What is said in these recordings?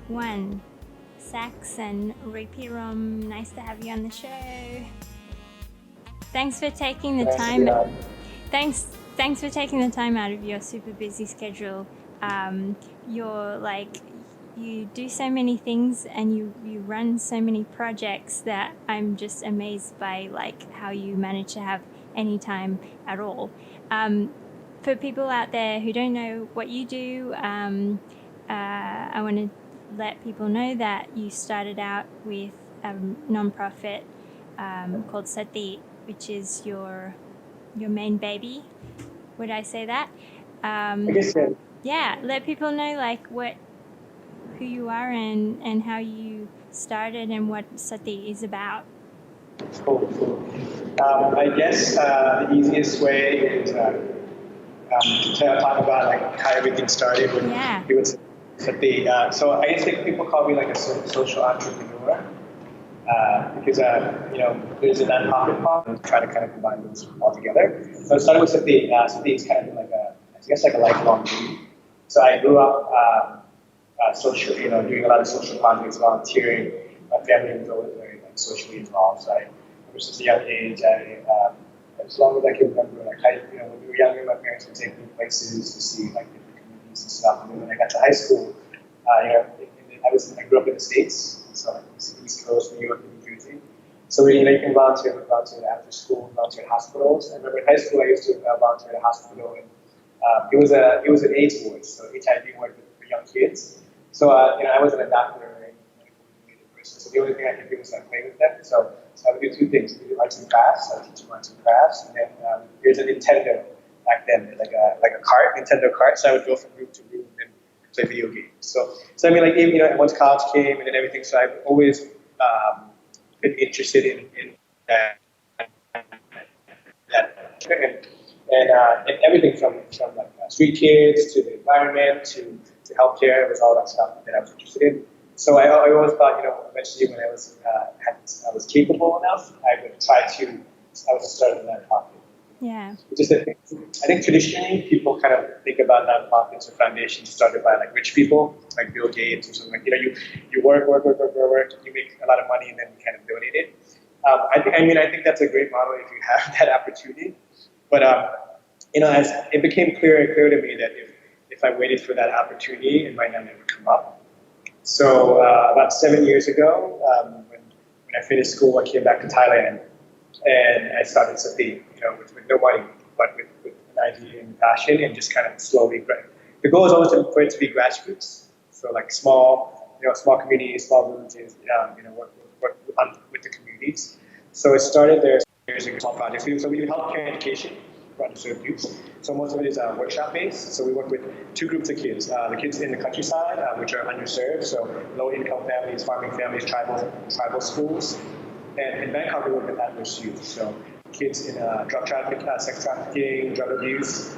one. Sakson Rouypirom, nice to have you on the show. Thanks for taking the time. Thanks for taking the time out of your super busy schedule. You do so many things and you run so many projects that I'm just amazed by how you manage to have any time at all. For people out there who don't know what you do, I want to let people know that you started out with a nonprofit called Sati, which is your main baby. Would I say that? I guess so. Yeah, let people know who you are and how you started and what Sati is about. Cool. I guess the easiest way is to talk about how everything started with Sati. So I guess people call me a social entrepreneur because there's a non-profit part and try to kind of combine those all together. So I started with Sati. Sati is kind of like a lifelong dream. So I grew up doing a lot of social projects, volunteering. My family was always very socially involved. So ever since a young age, as long as I can remember, when we were younger, my parents would take me places to see different communities and stuff. And then when I got to high school, I grew up in the States, so East Coast, New York, and New Jersey. So you can volunteer after school, volunteer at hospitals. I remember in high school I used to volunteer at a hospital, and it was an AIDS ward, so HIV ward for young kids. So I wasn't a doctor or any medical-related person, so the only thing I could do was play with them. So I would do two things: I would do arts and crafts. I would teach them arts and crafts, and then there's a Nintendo back then, like a cart, Nintendo cart. So I would go from room to room and play video games. So once college came and then everything, so I've always been interested in that and everything from street kids to the environment to healthcare. It was all that stuff that I was interested in. So I always thought, eventually when I was capable enough, I would start a nonprofit. Yeah. I think traditionally people kind of think about nonprofits or foundations started by rich people, like Bill Gates or something. You work, you make a lot of money and then you kind of donate it. I think that's a great model if you have that opportunity. But as it became clearer and clearer to me that if I waited for that opportunity, it might not ever come up. So about 7 years ago, when I finished school, I came back to Thailand, and I started Sati, with no money, but with an idea and passion, and just kind of slowly grow. The goal is always for it to be grassroots, so small communities, small villages, work with the communities. So it started there years ago, small projects. So we do healthcare education for underserved youth. So most of it is workshop based. So we work with two groups of kids: the kids in the countryside, which are underserved, so low income families, farming families, tribal schools. And in Bangkok, we work with at-risk youth. So kids in drug trafficking, sex trafficking, drug abuse,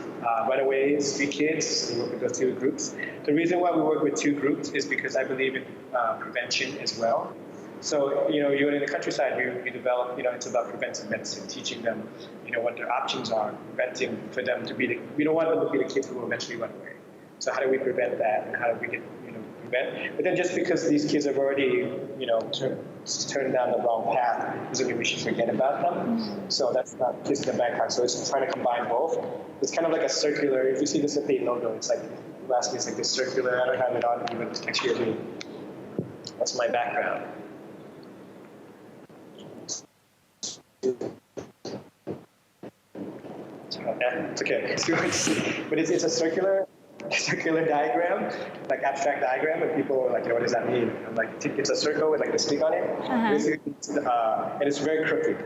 runaways, street kids. We work with those two groups. The reason why we work with two groups is because I believe in prevention as well. So, you're in the countryside, you develop, it's about preventive medicine, teaching them, what their options are, preventing for them to be we don't want them to be the kids who will eventually run away. So how do we prevent that, and how do we get, prevent? But then just because these kids have already, turned down the wrong path doesn't mean we should forget about them. So that's not kids in the Bangkok. So it's trying to combine both. It's kind of like a circular, if you see the Sati logo, it's last it's like this circular, I don't have it on even next year. That's my background. It's okay. But it's a circular diagram, abstract diagram, and people are what does that mean? I'm it's a circle with a stick on it. Basically, and it's very crooked.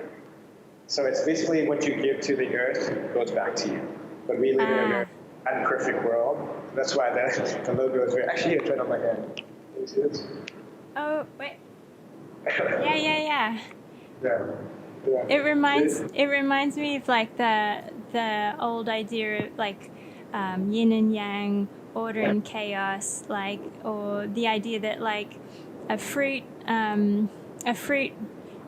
So it's basically what you give to the earth goes back to you. But we live in a very imperfect world. That's why the logo is very. Actually, it's right on my hand. Can you see this? Oh wait. Yeah. Yeah. It reminds me of the old idea of yin and yang, order and chaos, or the idea that a fruit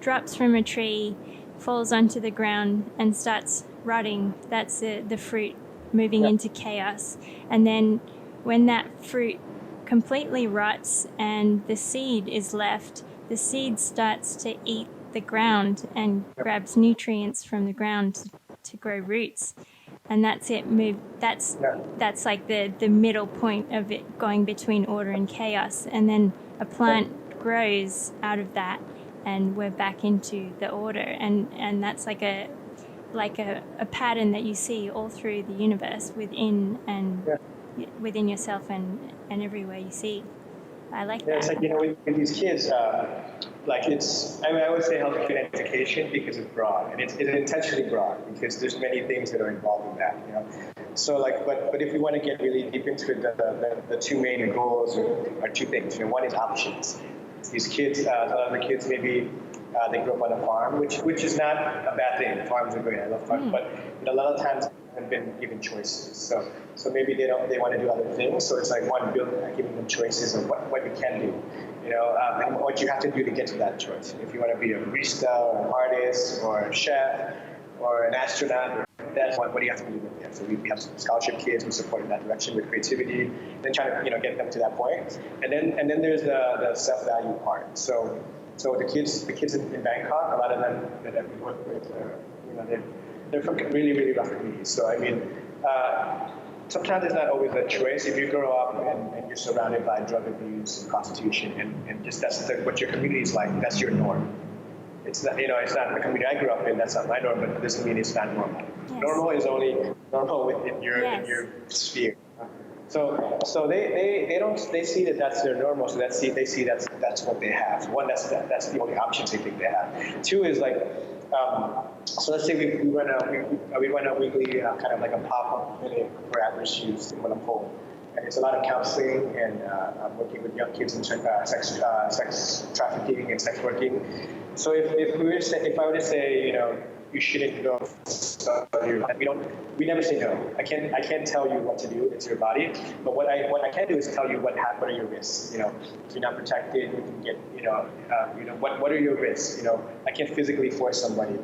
drops from a tree, falls onto the ground and starts rotting. That's the fruit moving into chaos, and then when that fruit completely rots and the seed is left, the seed starts to eat the ground and grabs nutrients from the ground to grow roots. And that's it. That's like the middle point of it, going between order and chaos. And then a plant grows out of that, and we're back into the order. And that's like a pattern that you see all through the universe, within within yourself and everywhere you see. I like that. It's like, with these kids, I would say health and education because it's broad, and it's intentionally broad because there's many things that are involved in that, So but if we want to get really deep into it, the two main goals are two things. One is options. These kids, a lot of the kids maybe they grew up on a farm, which is not a bad thing. Farms are great. I love farms, but a lot of times haven't been given choices. So maybe they want to do other things. So it's like giving them choices of what you can do, and what you have to do to get to that choice. If you want to be a barista or an artist or a chef or an astronaut, that's what do you have to do with them. So we have some scholarship kids who support in that direction with creativity, then trying to get them to that point. And then there's the self-value part. So the kids in Bangkok, a lot of them that we work with, they're from really, really rough communities. So I mean, sometimes it's not always a choice. If you grow up and you're surrounded by drug abuse and prostitution, and just what your community is like, that's your norm. It's not, it's not the community I grew up in. That's not my norm, but it doesn't mean it's not normal. Yes. Normal is only normal within your sphere. So they see that that's their normal. So they see that's what they have. One, that's the only options they think they have. Two is like, so let's say we run a weekly kind of like a pop-up clinic for at-risk youth in Kuala Lumpur. And it's a lot of counseling, and I'm working with young kids in sex trafficking and sex working. So if I were to say, you shouldn't go, we never say no. I can't tell you what to do. It's your body. But what I can do is tell you what are your risks. If you're not protected, you can get, what are your risks? I can't physically force somebody.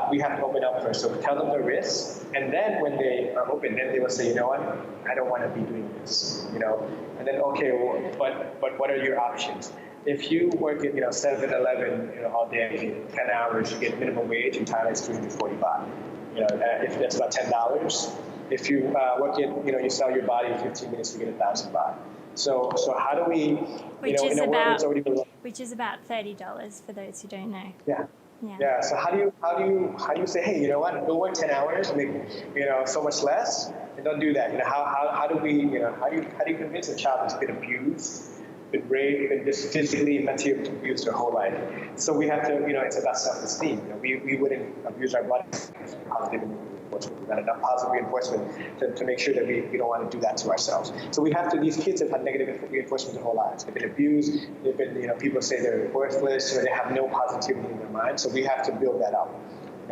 We have to open up first. So tell them the risks, and then when they are open, then they will say, I don't want to be doing this, And then, okay, well, but what are your options? If you work at 7-Eleven all day, 10 hours, you get minimum wage in Thailand is 340 baht. If that's about $10. If you work at you sell your body in 15 minutes, you get 1,000 baht. So how do we which is about $30 for those who don't know. Yeah. So how do you say, hey, you know what? Go work 10 hours, make so much less, and don't do that. How do you convince a child that's been abused, been raped, been just physically and mentally abused their whole life? So we have to, it's about self-esteem. We wouldn't abuse our bodies. Positive reinforcement. We've got enough positive reinforcement to make sure that we don't want to do that to ourselves. So we have to. These kids have had negative reinforcement their whole lives. They've been abused. They've been, people say they're worthless, or they have no positivity in their mind. So we have to build that up.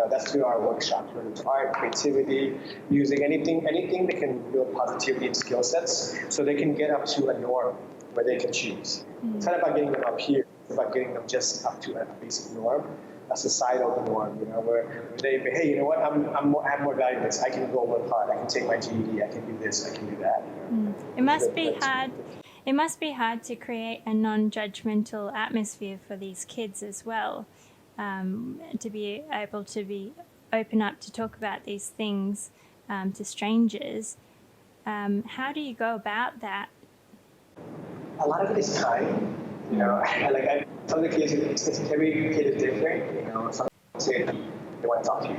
That's through our workshops, whether it's art, creativity, music, anything that can build positivity and skill sets, so they can get up to a norm where they can choose. It's not about getting them up here. It's about getting them just up to a basic norm, a societal norm, where they, hey, you know what, I have more value than this. I can go work hard. I can take my GED. I can do this. I can do that. It must be hard. It must be hard to create a non-judgmental atmosphere for these kids as well, to be able to open up to talk about these things to strangers. How do you go about that? A lot of it is time. Some of the kids, every kid is different. Some say they want to talk to you.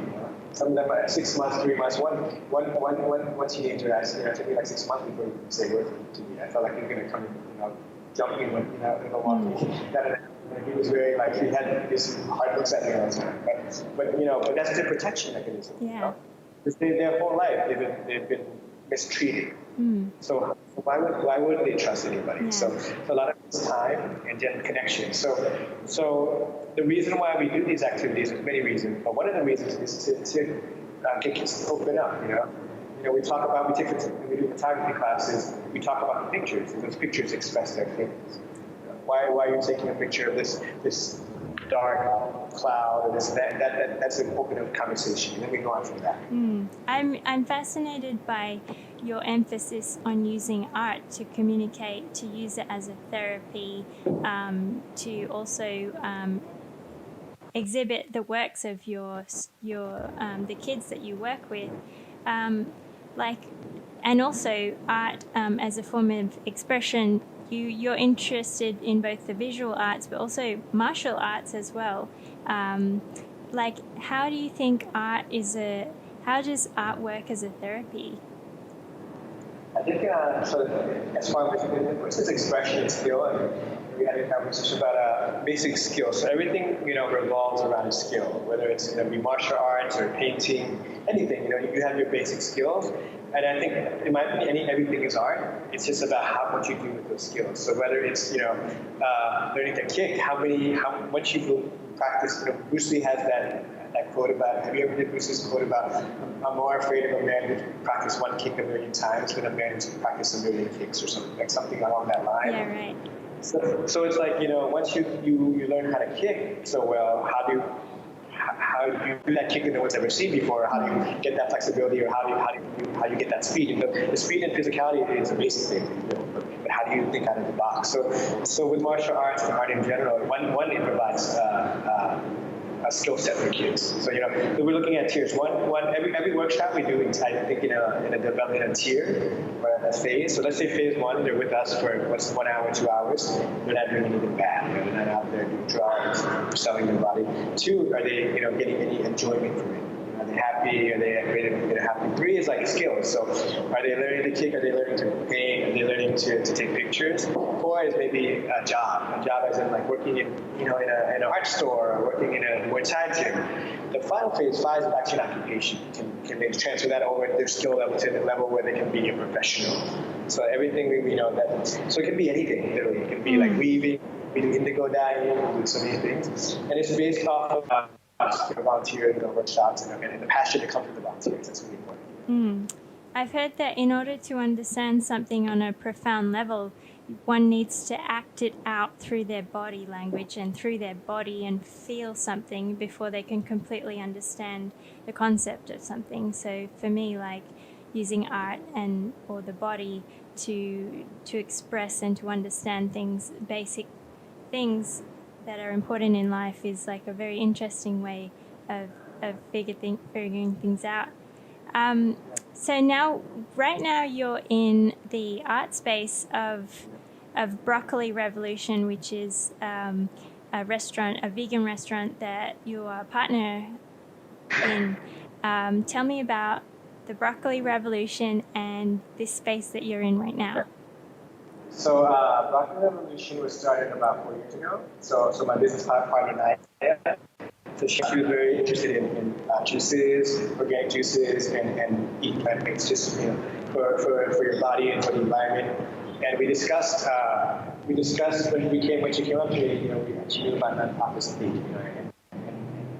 Some of them are 6 months, 3 months. One teenager asked, it took me like 6 months before he could say words to me. I felt like he was going to come, jumping when, he was very he had this hard looks at me all the time. But that's the protection mechanism. Yeah. Because their whole life they've been mistreated. So why would they trust anybody? Yeah. So a lot of it's time and then connection. So the reason why we do these activities, there's many reasons, but one of the reasons is to get kids to open up. We talk about, we do photography classes, we talk about the pictures, and those pictures express their feelings. Why are you taking a picture of this dark cloud or this that's an open up conversation, and then we go on from that. I'm fascinated by your emphasis on using art to communicate, to use it as a therapy, to also exhibit the works of your the kids that you work with, and also art as a form of expression. You're interested in both the visual arts but also martial arts as well. How do you think how does art work as a therapy? I think so. As far as what's this expression and skill, and we had a conversation about basic skills. So everything revolves around a skill, whether it's be martial arts or painting, anything. You have your basic skills, and I think in my opinion, everything is art. It's just about what you do with those skills. So whether it's learning to kick, how much you practice. Bruce Lee has that quote about, have you ever heard Bruce's quote about, I'm more afraid of a man who practiced one kick a million times than a man who practiced a million kicks, or something along that line. Yeah, right. So it's like, once you learn how to kick so well, how do you do that kick that no one's ever seen before? How do you get that flexibility, or how do you get that speed? The speed and physicality is a basic thing, but how do you think out of the box? So with martial arts and art in general, one it provides a skill set for kids. So we're looking at tiers. Every workshop we do, I think in a development tier or a phase. So let's say phase 1, they're with us for 1 hour, 2 hours. They're not doing anything bad. They're not out there doing drugs, or selling their body. 2, are they getting any enjoyment from it? Are they happy? Are they happy? 3 is like skills. So are they learning to kick? Are they learning to paint? Are they learning to take pictures? 4 is maybe a job as in like working in in an art store, or working in a Muay Thai gym. The final phase 5 is actually an occupation. Can they transfer that over their skill level to the level where they can be a professional? So everything we know that. So it can be anything. Literally, it can be like weaving, we do indigo dyeing, we do so many things, and it's based off of volunteers and workshops and the passion that comes with the volunteers. That's really important. I've heard that in order to understand something on a profound level, one needs to act it out through their body language and through their body and feel something before they can completely understand the concept of something. So for me, like using art or the body to express and to understand things, basic things that are important in life, is like a very interesting way of figuring things out. So right now you're in the art space of Broccoli Revolution, which is a vegan restaurant that you are a partner in. Tell me about the Broccoli Revolution and this space that you're in right now. So Broccoli Revolution was started about 4 years ago. So my business partner, Naya, so she was very interested in juices, organic juices, and eating plant-based, just for your body and for the environment. And we discussed when she came up to me, she knew about nonprofit Sati, and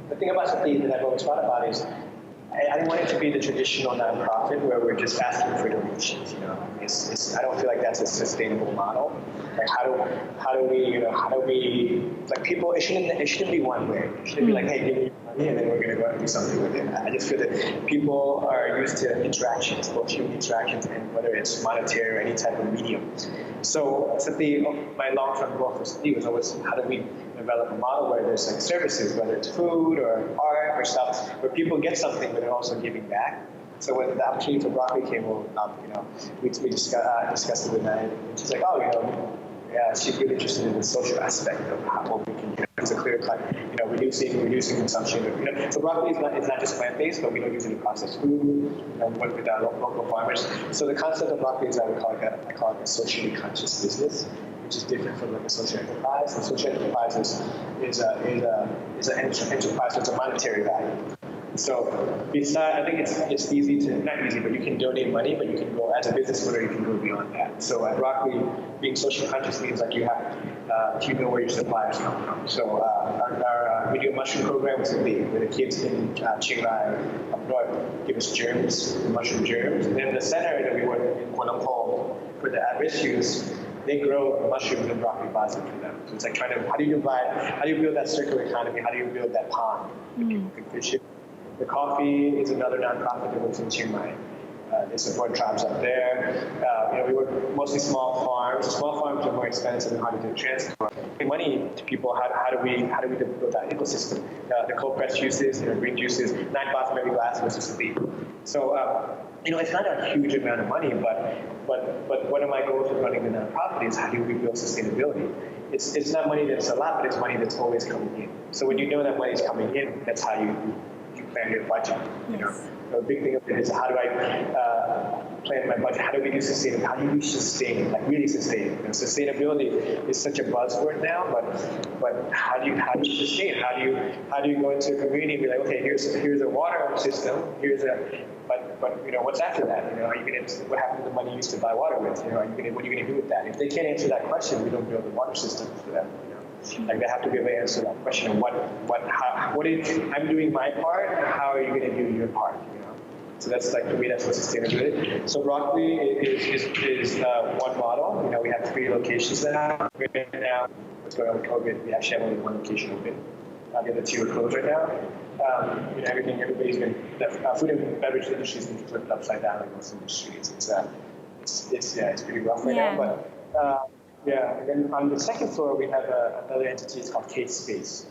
the thing about Sati that I've always thought about is I didn't want it to be the traditional nonprofit where we're just asking for donations. I don't feel like that's a sustainable model. Like how do we like people? It shouldn't be one way. It shouldn't be like, hey, give me money and then we're gonna go out and do something with it. I just feel that people are used to interactions, both human interactions and whether it's monetary or any type of medium. So my long-term goal for Sati was always how do we develop a model where there's like services, whether it's food or art or stuff, where people get something but they're also giving back. So when the opportunity for Broccoli came up, we discussed it with her, and she's like, yeah, she's really interested in the social aspect of what we can do. It's a clear cut, reducing consumption. So Broccoli is not just plant-based, but we don't use it in processed food. Work with our local farmers. So the concept of Broccoli is I call it a socially conscious business, which is different from like a social enterprise. The social enterprise is an enterprise with a monetary value. So I think it's easy to, not easy, but you can donate money, but you can go, as a business owner, you can go beyond that. So at Broccoli, being social conscious means like you know where your suppliers come from. So we do a mushroom program with Sati, where the kids in Chiang Mai or up north give us germs, mushroom germs. And then the center that we work in Kuala Lumpur for the at-risk youth, they grow mushrooms and broccoli buys it for them. So it's like trying to, how do you build that circular economy? How do you build that pond that people can fish in? The coffee is another nonprofit that works in Chiang Mai. They support tribes up there. We work mostly small farms. Small farms are more expensive and harder to transport. Pay money to people. How do we build that ecosystem? The cold press juices, green juices, 9 baht from every glass versus 3. So it's not a huge amount of money, but one of my goals with running the nonprofit is how do we build sustainability? It's not money that's a lot, but it's money that's always coming in. So when you know that money's coming in, that's how you plan your budget. Yes. A big thing of it is how do I plan my budget? How do we do sustainability? How do we sustain, like really sustain? Sustainability is such a buzzword now, but how do you sustain? How do you go into a community and be like, okay, here's a water system, but what's after that? Are you gonna, what happened to the money you used to buy water with? What are you gonna do with that? If they can't answer that question, we don't build a water system for them. Like they have to be able to answer that question of I'm doing my part, and how are you going to do your part? So that's like, to me, that's what sustainability. So broccoli is one model. We have 3 locations now. Right now, what's going on with COVID? We actually have only 1 location open. The other 2 are closed right now. Everybody's been, the food and beverage industry has been flipped upside down like most industries. It's pretty rough right now, but. And then on the second floor we have another entity. It's called Kate Space.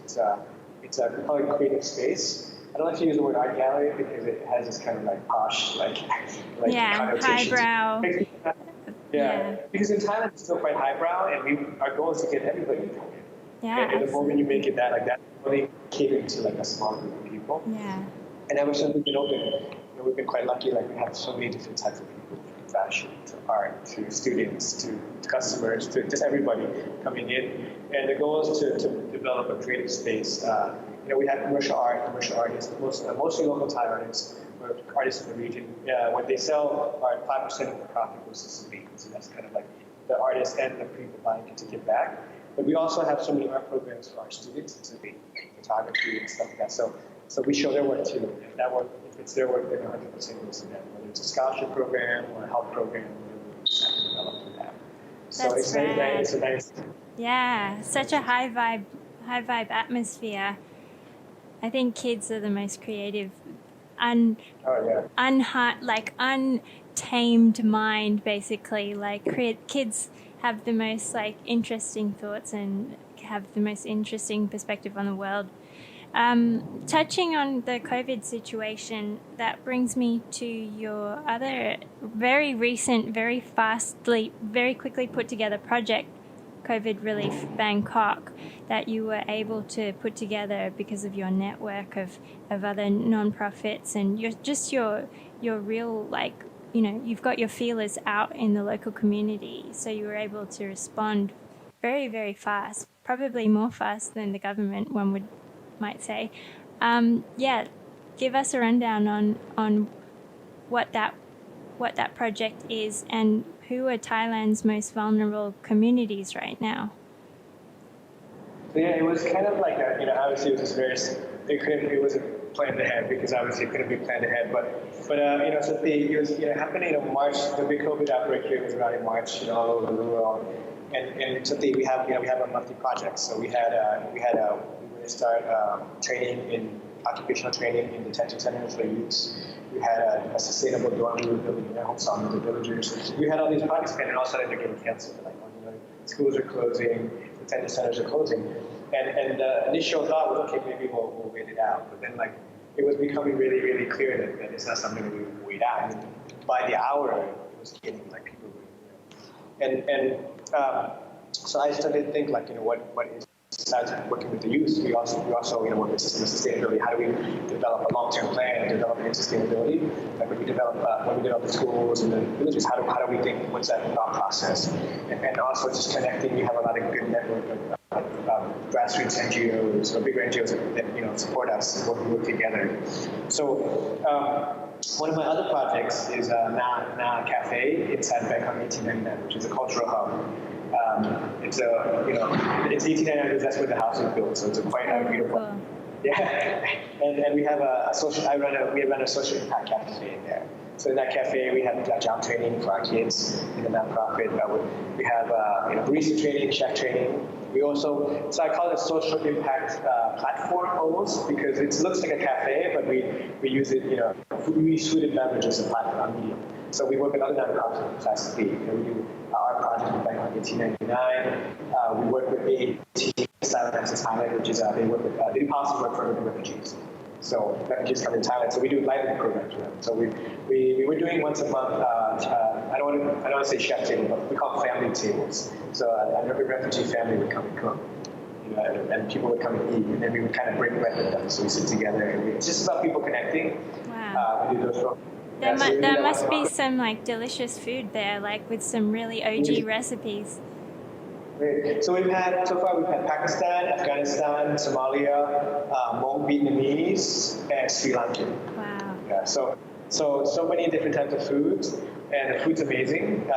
We call it creative space. I don't like to use the word art gallery because it has this kind of like posh, like connotation. Highbrow. Because in Thailand it's still quite highbrow, and our goal is to get everybody to come in. Yeah. And the moment you make it that like that, only catering to like a small group of people. Yeah. And ever since we've been open, we've been quite lucky. Like we have so many different types of people. Fashion, to art, to students, to customers, to just everybody coming in. And the goal is to develop a creative space. We have commercial artists, mostly local Thai artists, or artists in the region. When they sell art, 5% of the profit goes to Sati. So that's kind of like the artists and the people buying it to give back. But we also have so many art programs for our students in Sati, photography and stuff like that. So we show their work too. If it's their work, then 100% goes to them. Whether it's a scholarship program or a help program, we have to develop for that. So it's a nice. Yeah, such a high vibe atmosphere. I think kids are the most creative, untamed mind, basically. Like kids have the most interesting thoughts and have the most interesting perspective on the world. Touching on the COVID situation, that brings me to your other very recent, very quickly put together project, Covid Relief Bangkok, that you were able to put together because of your network of other non-profits and your real, you've got your feelers out in the local community, so you were able to respond very, very fast, probably more fast than the government, might say. Give us a rundown on what that project is and who are Thailand's most vulnerable communities right now. So it was kind of like obviously it was it wasn't planned ahead because obviously it couldn't be planned ahead, but so it was happening in March. The big COVID outbreak here was around in March, all over the world, and so we have a monthly project. So we start occupational training in detention centers for youths. We had a sustainable dorm we were building in their home song with the villagers. We had all these projects planned, and all of a sudden they're getting canceled. Schools are closing, detention centers are closing, and the initial thought was, okay, maybe we'll wait it out. But then it was becoming really, really clear that it's not something that we would wait out. And by the hour, it was getting people were, so I started to think what is. Besides working with the youth, we also work with system sustainability. How do we develop a long-term plan and develop sustainability? Like when we develop the schools and the villages, how do we think? What's that thought process? And also just connecting. We have a lot of good network of grassroots NGOs or bigger NGOs that support us and work together. So one of my other projects is Na Cafe inside Bangkok 1899, which is a cultural hub. It's 1899. That's where the house was built, so it's quite beautiful. Cool. Yeah, and we have we run a social impact cafe in there. So in that cafe, we have job training for our kids in the nonprofit. We have barista training, chef training. We also, so I call it a social impact platform almost, because it looks like a cafe, but we use it, we use food and beverage as a platform medium. So we work with other nonprofits in Class B. We do our project in Bangkok 1899. We work with AAT, Asylum Access Thailand, which is they work with they do policy work for urban refugees. So refugees come in Thailand. So we do livelihood programs for them. So we were doing once a month. I don't want to say chef table, but we call family tables. So every refugee family would come and cook. And people would come and eat, and then we would kind of break bread with them. So we sit together, and it's just about people connecting. Wow. We do those programs. There must be some like delicious food there, like with some really OG recipes. Great. So we've had Pakistan, Afghanistan, Somalia, Hmong Vietnamese, and Sri Lankan. Wow. Yeah. So many different types of foods, and the food's amazing.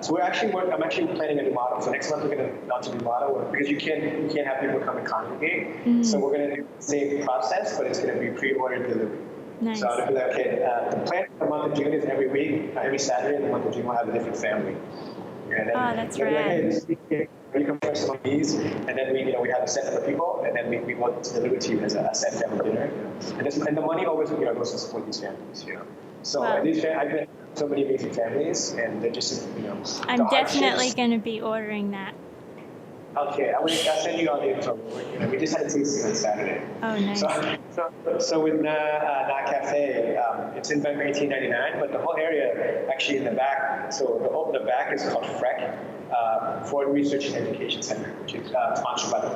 So I'm actually planning a new model. So next month we're going to launch a new model because you can't have people come and congregate. Mm. So we're going to do the same process, but it's going to be pre-ordered delivery. Nice. So I'll be like, okay, the plan for the month of June is every week, every Saturday in the month of June we'll have a different family. And then that's right. right. Like, hey, this week, you come for some of these, and then we have a set of people, and then we want to deliver to you as a set family dinner. And the money always goes to support these families. So wow. I've met so many amazing families, and they're just I'm definitely going to be ordering that. Okay, I'll send you all the info. We just had a tasting on Saturday. Oh, nice. So with Na Cafe, it's in Bangkok 1899, but the whole area actually in the back. So the back is called FREC, Foreign Research and Education Center, which is sponsored by the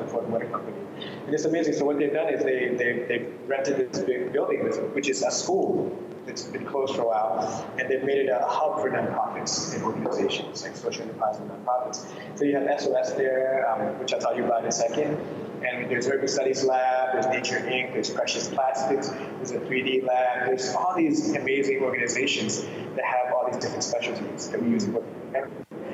Ford Motor Company. And it's amazing. So what they've done is they rented this big building, which is a school. It's been closed for a while, and they've made it a hub for nonprofits and organizations, like social enterprise and nonprofits. So you have SOS there, which I'll tell you about in a second. And there's Urban Studies Lab, there's Nature Inc., there's Precious Plastics, there's a 3D lab, there's all these amazing organizations that have all these different specialties that we use in work.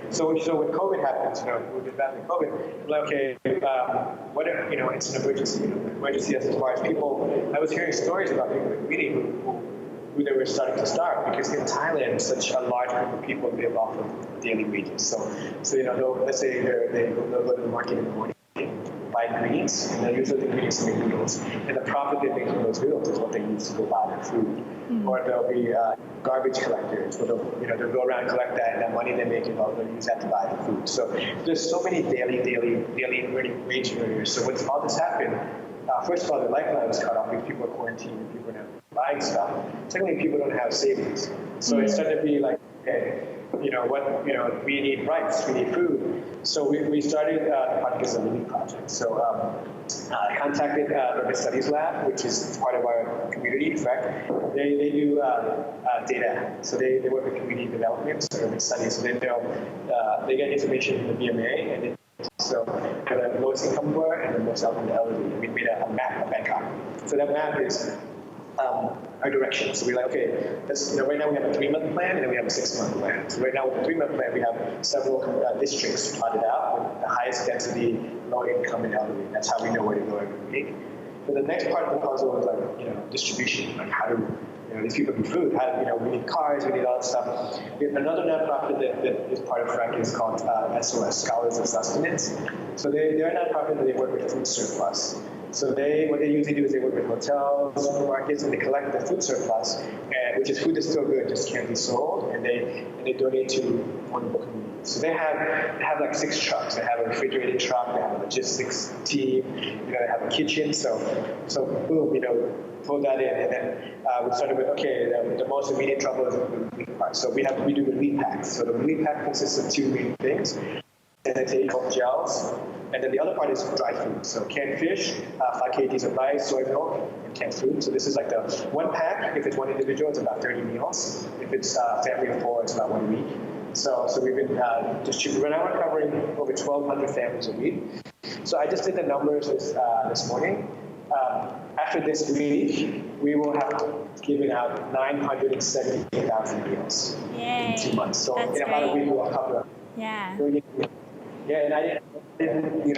So when COVID happened, we've been battling COVID, like, okay, it's an emergency. Emergency as far as people, I was hearing stories about people in the community who they were starting to starve because in Thailand, such a large group of people live off of daily wages. So let's say they'll go to the market in the morning, buy ingredients, and they'll use those ingredients to make noodles. And the profit they make from those noodles is what they use to go buy their food. Mm-hmm. Or there'll be garbage collectors, where they'll go around and collect that, and that money they make, they'll use that to buy the food. So there's so many daily wage earners. So when all this happened, first of all, their lifeline was cut off because people are quarantined and people are not buying stuff. Secondly, people don't have savings. So it started to be like, okay, we need rights, we need food. So we started the project as a mini project. So I contacted the Urban Studies Lab, which is part of our community, in fact. They do data. So they work with community development, so urban studies. So they get information from the BMA, and so the lowest income poor and the most elderly. We made a map of Bangkok. So that map is our direction. So we're like, okay, right now we have a 3-month plan and then we have a 6-month plan. So right now with the 3-month plan, we have several districts plotted out with the highest density, low income, and elderly. That's how we know where to go every week. But the next part of the puzzle is like, distribution. Like how do these people need food? How we need cars, we need all that stuff. We have another nonprofit that is part of FREC is called SOS, Scholars of Sustenance. So they're a nonprofit that they work with food surplus. So what they usually do is they work with hotels, supermarkets, and they collect the food surplus, which is food that's still good, just can't be sold, and they donate to vulnerable communities. So they have like 6 trucks. They have a refrigerated truck, they have a logistics team, they have a kitchen. So boom, pull that in, and then we started with the most immediate trouble is the relief part. So we do relief packs. So the relief pack consists of 2 main things. Sanitary gels, and then the other part is dry food. So canned fish, 5 kgs of rice, soy milk, and canned food. So this is like the 1 pack. If it's 1 individual, it's about 30 meals. If it's a family of 4, it's about 1 week. So we've been distributing. Right now we're covering over 1,200 families a week. So I just did the numbers this morning. After this week, we will have given out 970,000 meals in 2 months. So in about a week, we'll cover. Yeah. Yeah, and I didn't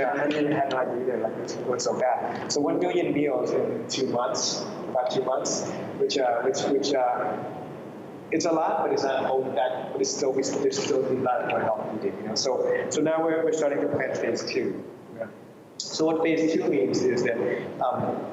have an idea either, like it's going so bad. So 1 million meals in 2 months, about 2 months, which it's a lot, but it's not all that. But it's still there's still a lot more help needed. So now we're starting to plan phase 2. Yeah. So what phase 2 means is that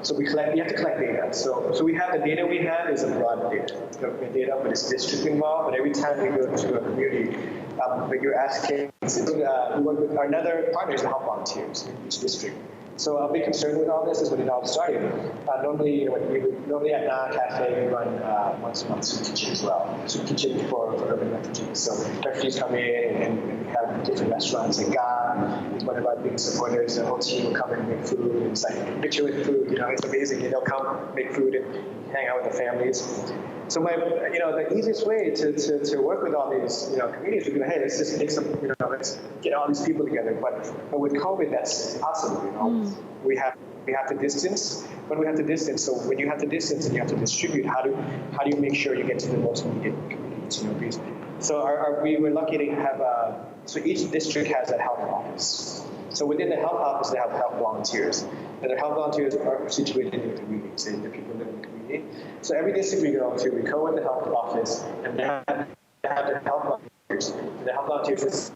so we have to collect data. So we have the data we have is a broad data, but it's district involved. But every time we go to a community, but you're asking, we work with another partners to help volunteers in each district. So a big concern with all this is when it all started. Normally at Na Cafe we run once a month soup kitchen as well. Soup kitchen for urban refugees. So refugees come in and we have different restaurants. Like Ga is one of our biggest supporters. The whole team will come and make food. And it's like picture with food. It's amazing. They'll come make food and hang out with the families. So the easiest way to work with all these communities would be, hey, let's just take some, let's get all these people together. But with COVID, that's impossible. We have to distance. When we have to distance, so when you have to distance and you have to distribute, how do you make sure you get to the most needed communities? So we were lucky to have so each district has a health office. So within the health office, they have health volunteers. And the health volunteers are situated in the communities, the people live in the community. So every district we go to, we go with the health office, and they have the health volunteers. And the health volunteers,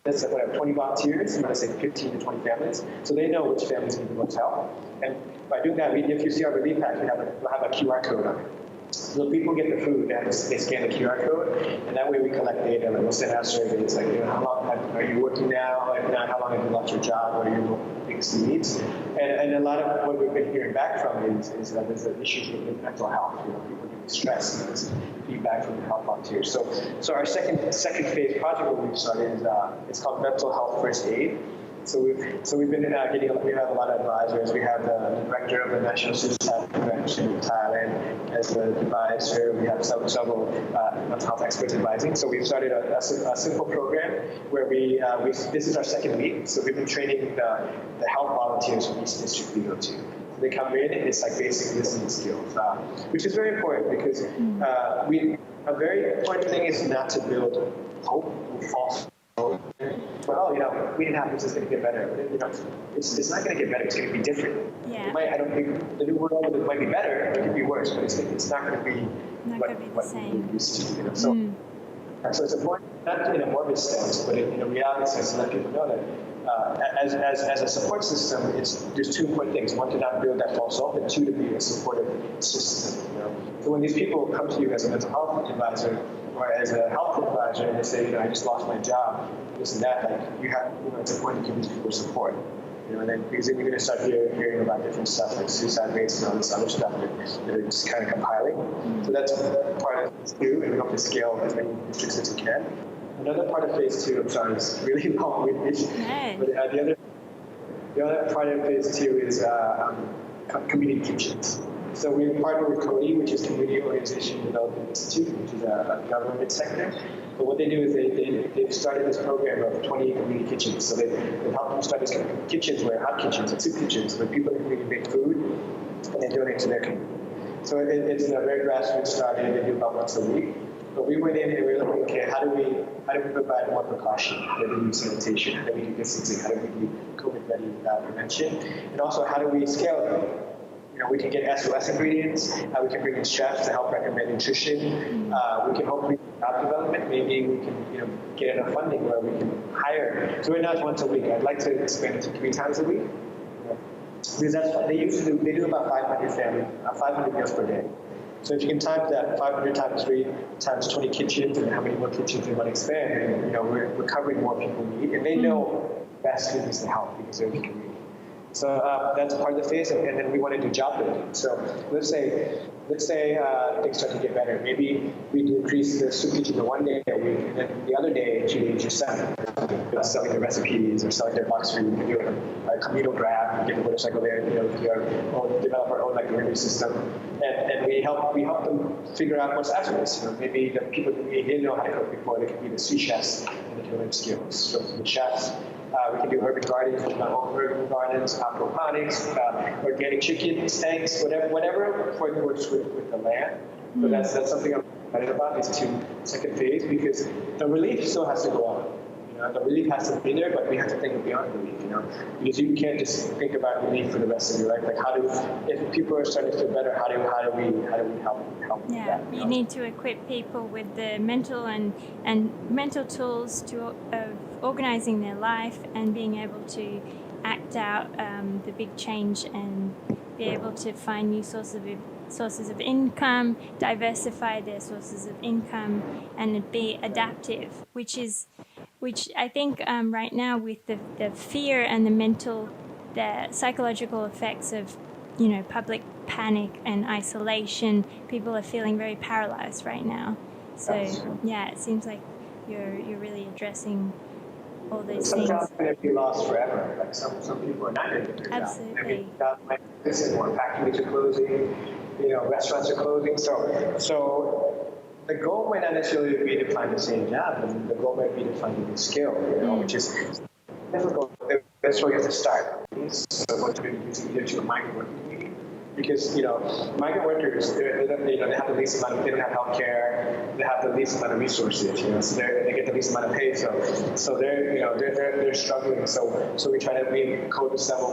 that's like 20 volunteers, let's say 15 to 20 families. So they know which families need the most help. And by doing that, if you see our relief pack, we'll have a QR code on it. So people get the food and they scan the QR code, and that way we collect data. Like we'll send out surveys like, how long are you working now? If not, how long have you lost your job? What are your biggest needs? And a lot of what we've been hearing back from is that there's issues with mental health. People get stressed, and it's feedback from the health volunteers. So our second phase project that we've started is it's called Mental Health First Aid. So we've been we have a lot of advisors. We have the director of the National Suicide Prevention in Thailand as the advisor. We have several mental health experts advising. So we've started a simple program where this is our second week. So we've been training the health volunteers from each district we go to. So they come in and it's like basic listening skills, which is very important because a very important thing is not to build hope or false hope. But we didn't have this is going to get better. It's not going to get better. It's going to be different. Yeah. I don't think the new world might be better. It could be worse, but it's not going to be the same. We used to. So it's important, not in a morbid sense, but in a reality sense, to let people know that as a support system, there's two important things: one, to not build that false hope, and two, to be a supportive system. So when these people come to you as a mental health advisor or as a health advisor, and they say, I just lost my job, this and that, it's important to give these people support. And then because then you're going to start hearing about different stuff like suicide rates and all this other stuff that are just kind of compiling. So that's part of phase 2, and we hope to scale as many districts as we can. Another part of phase 2, I'm sorry, it's really long-winded, but the other part of phase 2 is community kitchens. So we partner with CODI, which is Community Organization Development Institute, which is a government sector. But what they do is they've started this program of 20 community kitchens. So they help them start these kitchens, where hot kitchens and soup kitchens, where people in the community make food and they donate to their community. So it's a very grassroots started. They do about once a week. But we went in and we were looking, okay, how do we provide more precaution? How do we do sanitation? How do we do distancing? How do we do COVID-ready prevention? And also, how do we scale it? We can get SOS ingredients. We can bring in chefs to help recommend nutrition. We can hopefully job development. Maybe we can get enough funding where we can hire. So we're not once a week. I'd like to expand it to 3 times a week. Because that's what they used to do. They do about 500 meals per day. So if you can times that 500 times 3 times 20 kitchens, and how many more kitchens they want to expand, we're covering more people need, and they know best who needs the help because they're in the community. So that's part of the phase, and then we want to do job building. So let's say things start to get better. Maybe we increase the soup kitchen to 1 day a week, and then the other day, 2 days, you're selling the recipes or selling their box food. We can do a communal grab, get the motorcycle there, develop our own review system, and we help them figure out what's after this. Maybe the people that didn't know how to cook before, they can be the sous chefs and they can learn skills. So the chefs. We can do urban gardens, urban gardens, aquaponics, organic chicken, eggs, whatever works with the land. So that's something I'm excited about, these 2 second phase, because the relief still has to go on. The relief has to be there, but we have to think beyond relief, because you can't just think about relief for the rest of your life. Like, if people are starting to feel better, how do we help Yeah, that? you need to equip people with the mental and mental tools to organizing their life and being able to act out the big change and be able to find new sources of income, diversify their sources of income, and be adaptive, which I think right now with the fear and the psychological effects of public panic and isolation, people are feeling very paralyzed right now. So yeah, it seems like you're really addressing all those some things. jobs are going to be lost forever. Like some people are not going to get their Absolutely. job. Like this is more factories are closing, restaurants are closing. So the goal might not necessarily be to find the same job, but the goal might be to find a new skill, which is difficult. That's where you have to start. So what to do is either to a migrant working community, because migrant workers they have the least amount of, they don't have health care, they have the least amount of resources, so they get the least amount of pay, so they're struggling. So we try to we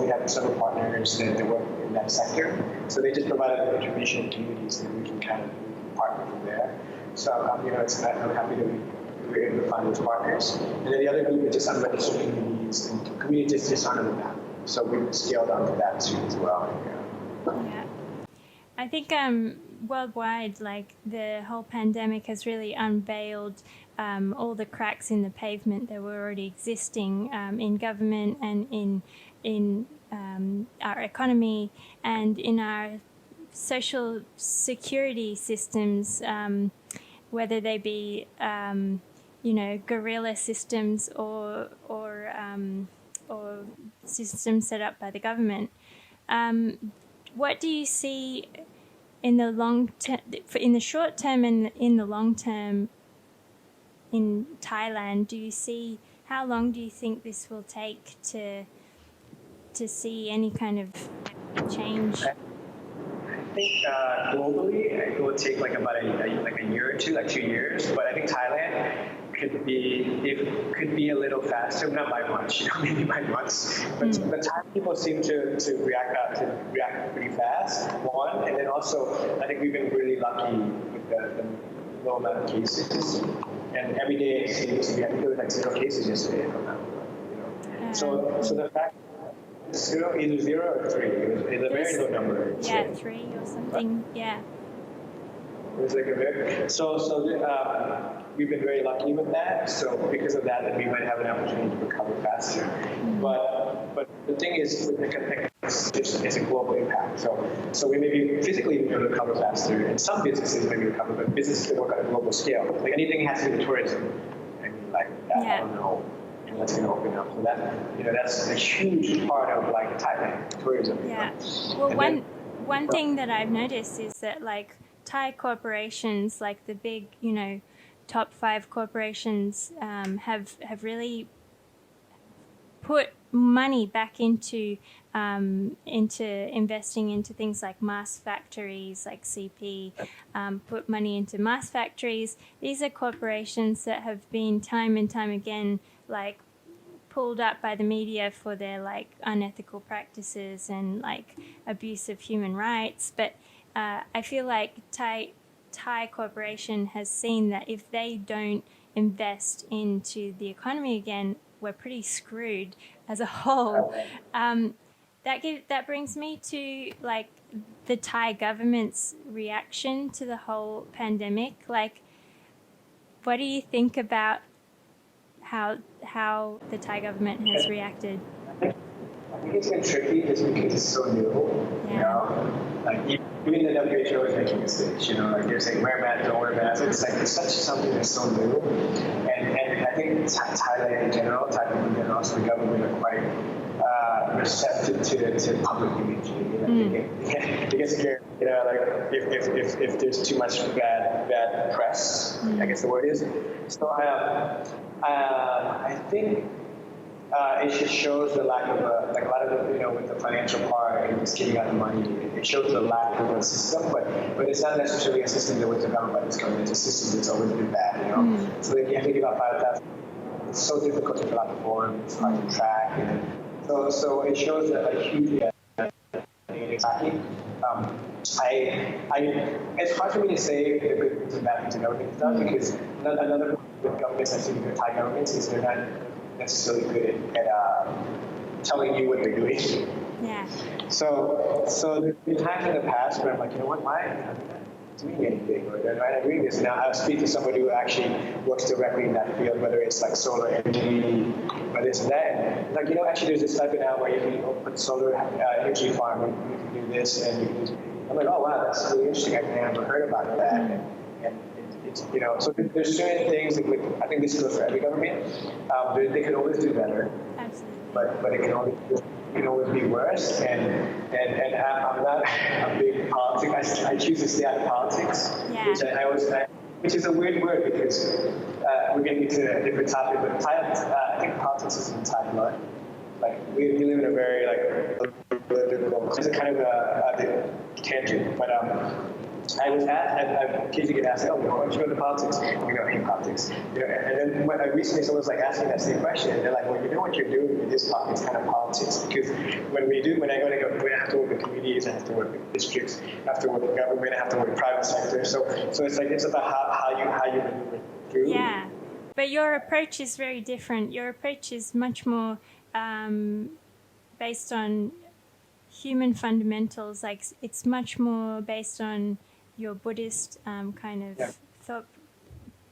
have several partners that work in that sector. So they just provided the information in communities, and we can kind of partner from there. So I'm happy that we were able to find those partners. And then the other group is just unregistered communities, and communities just aren't on the map. So we've scaled onto that too as well. Yeah. I think worldwide, like the whole pandemic has really unveiled all the cracks in the pavement that were already existing in government and in our economy and in our social security systems, whether they be guerrilla systems or systems set up by the government. What do you see in the long term, in the short term and in the long term in Thailand? Do you see, how long do you think this will take to see any kind of change? I think globally it will take like about a year or two, like 2 years. But I think Thailand could be a little faster, not by much, maybe by months. But the Thai people seem to react pretty fast. One, and then also I think we've been really lucky with the low amount of cases. And every day it seems to be, I think there was like 0 cases yesterday. So the fact. Either 0 or 3. It was a very low number. Yeah, 3 or something. Yeah. It was like a very we've been very lucky with that. So because of that, we might have an opportunity to recover faster. But the thing is, with the pandemic, it's a global impact. So we may be physically able to recover faster, and some businesses may be recover, but businesses that work on a global scale, like anything has to do with tourism. I mean, like that. Yeah. I don't know. That's going to open up. So that's a huge part of like Thailand tourism. Yeah. Well, one thing that I've noticed is that like Thai corporations, like the big top 5 corporations, have really put money back into investing into things like mask factories, like CP, put money into mask factories. These are corporations that have been time and time again like pulled up by the media for their like unethical practices and like abuse of human rights. But I feel like Thai corporation has seen that if they don't invest into the economy again, we're pretty screwed as a whole. That brings me to like the Thai government's reaction to the whole pandemic. Like, what do you think about how the Thai government has reacted? I think it's been tricky just because it's so new. Like even the WHO is making mistakes. Like they're saying wear masks, don't wear masks. It's like it's such something that's so new, and I think Thailand in general, Thai people in general, also the government are quite receptive to public image. They get scared. Like if there's too much bad press, I guess the word is. So I think it just shows the lack of like a lot of the with the financial part and just giving out the money. It shows the lack of a system, but it's not necessarily a system that was developed by this government. It's a system that's always been bad. So you have to give out 5,000 it's so difficult to fill out the form. It's hard to track, and so it shows a huge exactly. It's hard for me to say the good things and bad things the government does because another with governments I see with Thai governments is they're not necessarily good at telling you what they're doing. Yeah. So there's been times in the past where I'm like, you know what, why am I not doing anything, or they're not doing this? And I'll speak to somebody who actually works directly in that field, whether it's like solar energy or this and that. And like, actually there's this type of now where you can put solar energy farm, you can do this, and you can do. I'm like, oh wow, that's really interesting. I never heard about that. And it's, so there's certain things that I think this goes for every government. They can always do better. Absolutely. But it can always be worse. And I'm not a big politics. I choose to stay out of politics, Yeah. which is a weird word because we're getting into a different topic. But I think politics is in Thai blood. Like we live in a very political. It's a kind of a tangent, but I was I occasionally get asked, why don't you go into politics? I hate politics. And then when I recently someone was like asking that same question, and they're like, well, you know what you're doing in this pocket is kind of politics, because when I have to work with communities, I have to work with districts, I have to work with government, I have to work with private sector. So it's about how you maneuver through. Yeah, but your approach is very different. Your approach is much more based on human fundamentals. Like it's much more based on your Buddhist kind of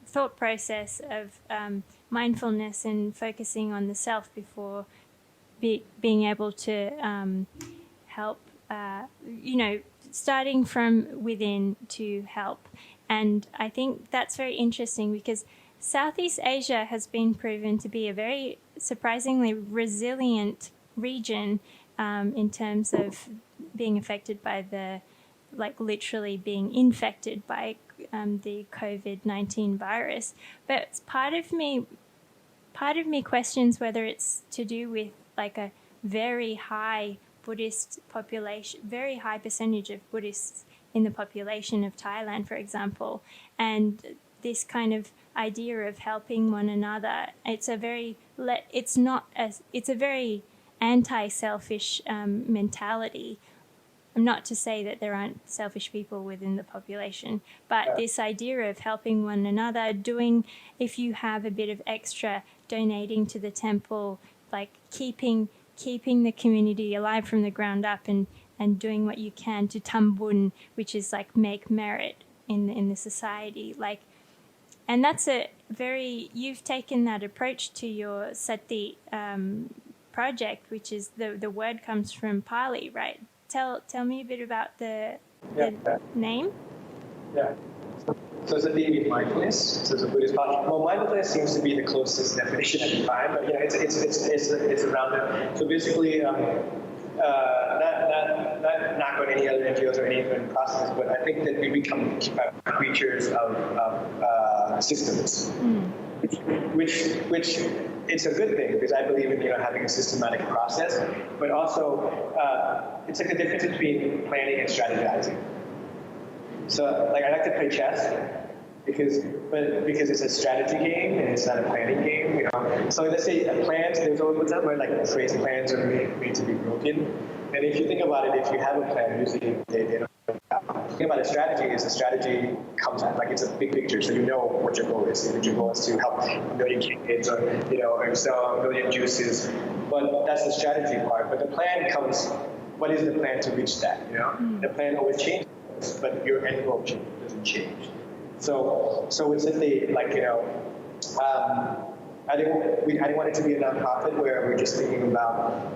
thought process of mindfulness and focusing on the self before being able to help, starting from within to help. And I think that's very interesting because Southeast Asia has been proven to be a very surprisingly resilient region in terms of being affected by literally being infected by the COVID-19 virus. But part of me questions whether it's to do with like a very high Buddhist population, very high percentage of Buddhists in the population of Thailand, for example, and this kind of idea of helping one another. It's a very anti-selfish mentality. Not to say that there aren't selfish people within the population, but this idea of helping one another, if you have a bit of extra, donating to the temple, like keeping the community alive from the ground up and doing what you can to tambun, which is like make merit in the society. And that's you've taken that approach to your Sati project, which is the word comes from Pali, right? Tell me a bit about the name. Yeah. So it's a means mindfulness. So it's a Buddhist concept. Well, mindfulness seems to be the closest definition at the time, but it's around it. So basically, not going any other NGOs or any other processes, but I think that we become creatures of systems. Which it's a good thing because I believe in having a systematic process, but also it's like the difference between planning and strategizing. So I like to play chess because it's a strategy game and it's not a planning game. So let's say plans. There's always what's up where phrase plans are made to be broken, and if you think about it, if you have a plan, usually they don't. The thing about a strategy comes out it's a big picture, so you know what your goal is. If your goal is to help a million kids or sell a million juices, but that's the strategy part. But the plan comes. What is the plan to reach that? The plan always changes, but your end goal doesn't change. So it's simply I didn't want it to be a nonprofit where we're just thinking about,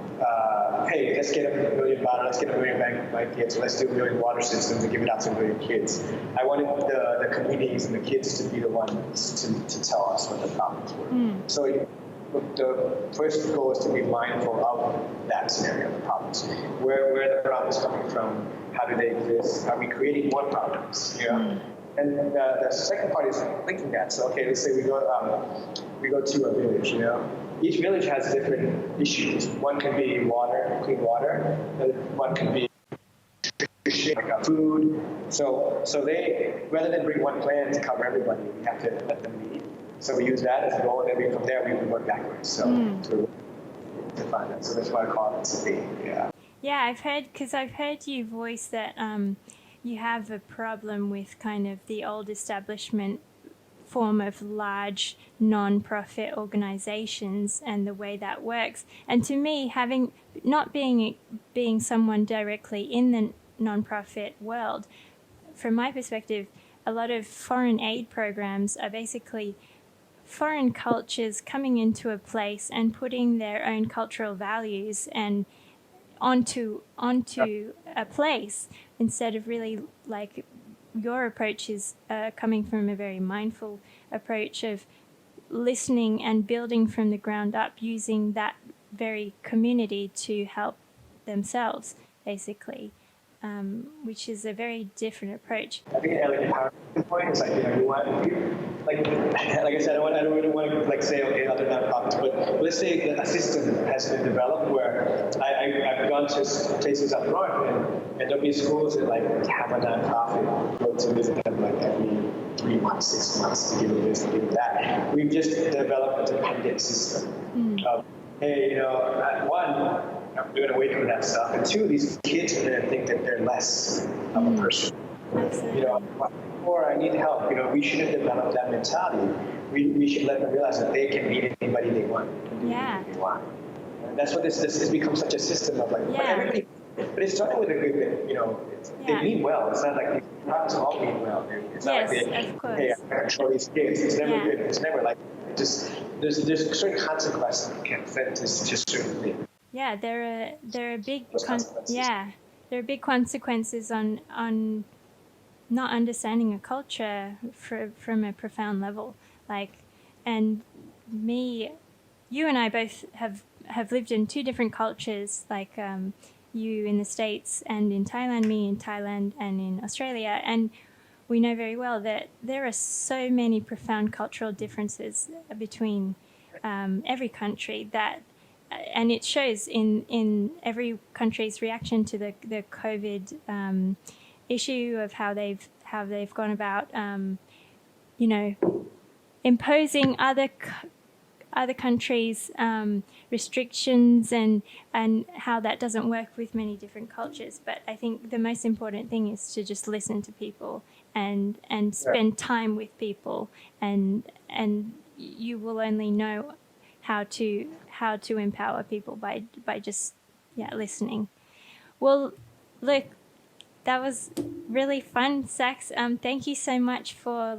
hey, let's get $1 million bottles, let's get $1 million blankets, let's do $1 million water systems and give it out to $1 million kids. I wanted the communities and the kids to be the ones to tell us what the problems were. So the first goal is to be mindful of that scenario, the problems. Where are the problems coming from? How do they exist? Are we creating more problems? And the second part is linking that. So, okay, let's say we go to a village. Each village has different issues. One can be water, clean water. One can be food. So they rather than bring one plan to cover everybody, we have to let them lead. So we use that as a goal, and then from there we work backwards. So to find that. So that's why I call it Sati. Yeah. Yeah, I've heard you voice that you have a problem with kind of the old establishment form of large non-profit organizations and the way that works. And to me, having not being someone directly in the non-profit world, from my perspective, a lot of foreign aid programs are basically foreign cultures coming into a place and putting their own cultural values and onto a place, instead of really, like, your approach is coming from a very mindful approach of listening and building from the ground up, using that very community to help themselves, basically, which is a very different approach. I think like the point is, like, you want, like I said, I don't really want to like say, okay, other nonprofits, but let's say that a system has been developed where I've gone to places up north, and there'll be schools that like have a nonprofit go to visit them like every 3 months, 6 months to give them this, to give them that. We've just developed a dependent system of, hey, I'm doing away from that stuff. And two, these kids are going to think that they're less of a person. Or I need help. We shouldn't develop that mentality. We should let them realize that they can meet anybody they want. They want. And that's what this becomes such a system of like, everybody. But it started with a good bit. They mean well. It's not like these products all mean well. It's not like hey, I control these kids. It's never good. It's never like there's certain consequences that can fit to certain things. Yeah, there are big there are big consequences on not understanding a culture from a profound level. Like, and you and I both have lived in two different cultures. Like, you in the States and in Thailand, me in Thailand and in Australia, and we know very well that there are so many profound cultural differences between every country and it shows in every country's reaction to the COVID issue of how they've gone about imposing other countries' restrictions and how that doesn't work with many different cultures. But I think the most important thing is to just listen to people and spend time with people, and you will only know how to empower people by just listening. Well, look, that was really fun, Sax. Thank you so much for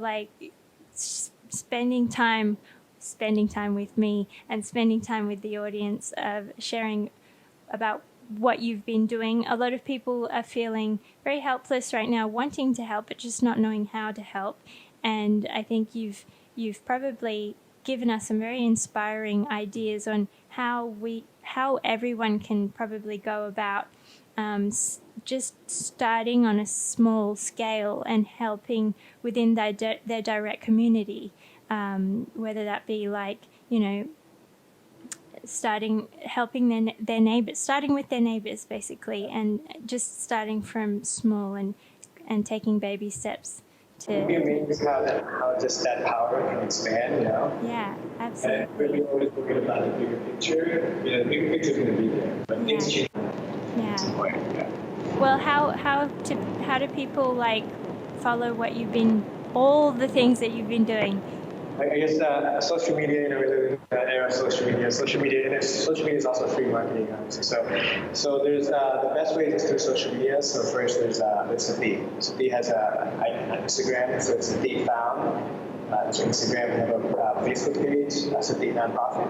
spending time with me and spending time with the audience, of sharing about what you've been doing. A lot of people are feeling very helpless right now, wanting to help but just not knowing how to help. And I think you've probably given us some very inspiring ideas on how everyone can probably go about just starting on a small scale and helping within their direct community, whether that be helping their neighbors, starting with their neighbors basically, and just starting from small and taking baby steps. It'd be amazing how just that power can expand, Yeah, absolutely. And really always looking about the bigger picture. The bigger picture is going to be there, but things change. Well, how do people follow all the things that you've been doing? I guess social media, we live in the era of social media. Social media is also free marketing, obviously. So there's the best way is through social media. So first there's Sati. Sati has an Instagram, so it's Sati Found. So Instagram, we have a Facebook page, Sati Nonprofit.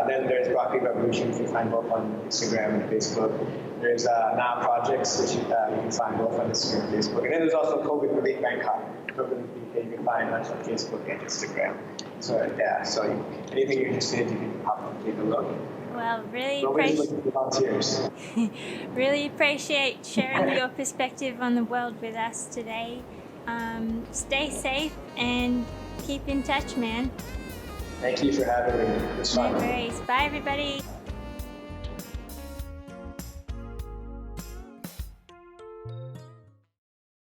And then there's Broccoli Revolution, you can find both on Instagram and Facebook. There's Now Projects, which you can find both on Instagram and Facebook. And then there's also COVID Relief Bangkok. COVID Relief you can find on Facebook and Instagram. So anything you're interested in, you can pop and take a look. Well, really really appreciate sharing your perspective on the world with us today. Stay safe and keep in touch, man. Thank you for having me. It was fun. No worries. Bye, everybody.